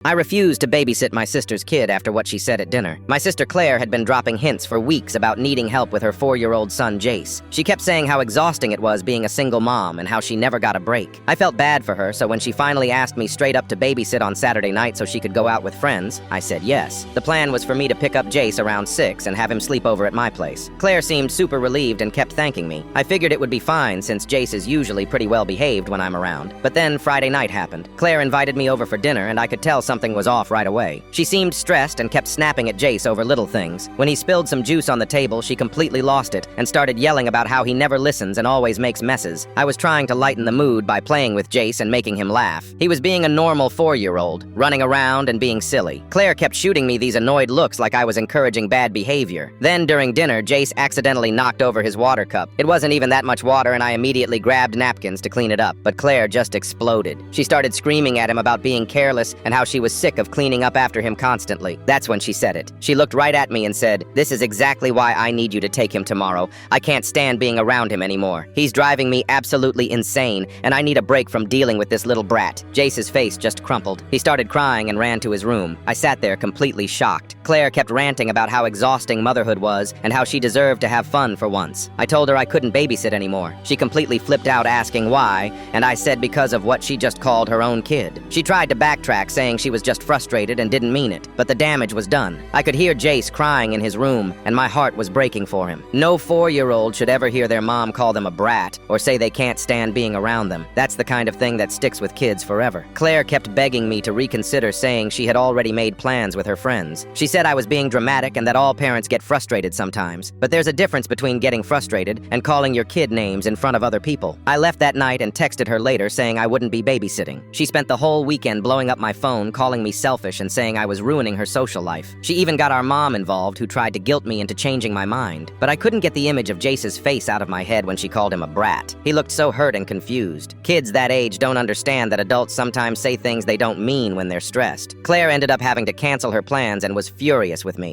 I refused to babysit my sister's kid after what she said at dinner. My sister Claire had been dropping hints for weeks about needing help with her 4-year-old son Jace. She kept saying how exhausting it was being a single mom and how she never got a break. I felt bad for her, so when she finally asked me straight up to babysit on Saturday night so she could go out with friends, I said yes. The plan was for me to pick up Jace around 6 and have him sleep over at my place. Claire seemed super relieved and kept thanking me. I figured it would be fine since Jace is usually pretty well behaved when I'm around. But then Friday night happened. Claire invited me over for dinner and I could tell something was off right away. She seemed stressed and kept snapping at Jace over little things. When he spilled some juice on the table, she completely lost it and started yelling about how he never listens and always makes messes. I was trying to lighten the mood by playing with Jace and making him laugh. He was being a normal 4-year-old, running around and being silly. Claire kept shooting me these annoyed looks like I was encouraging bad behavior. Then during dinner, Jace accidentally knocked over his water cup. It wasn't even that much water and I immediately grabbed napkins to clean it up, but Claire just exploded. She started screaming at him about being careless and how she was sick of cleaning up after him constantly. That's when she said it. She looked right at me and said, "This is exactly why I need you to take him tomorrow. I can't stand being around him anymore. He's driving me absolutely insane, and I need a break from dealing with this little brat." Jace's face just crumpled. He started crying and ran to his room. I sat there completely shocked. Claire kept ranting about how exhausting motherhood was and how she deserved to have fun for once. I told her I couldn't babysit anymore. She completely flipped out asking why, and I said because of what she just called her own kid. She tried to backtrack saying she was just frustrated and didn't mean it, but the damage was done. I could hear Jace crying in his room, and my heart was breaking for him. No 4-year-old should ever hear their mom call them a brat or say they can't stand being around them. That's the kind of thing that sticks with kids forever. Claire kept begging me to reconsider, saying she had already made plans with her friends. She said I was being dramatic and that all parents get frustrated sometimes, but there's a difference between getting frustrated and calling your kid names in front of other people. I left that night and texted her later saying I wouldn't be babysitting. She spent the whole weekend blowing up my phone, calling me selfish and saying I was ruining her social life. She even got our mom involved, who tried to guilt me into changing my mind. But I couldn't get the image of Jace's face out of my head when she called him a brat. He looked so hurt and confused. Kids that age don't understand that adults sometimes say things they don't mean when they're stressed. Claire ended up having to cancel her plans and was furious with me.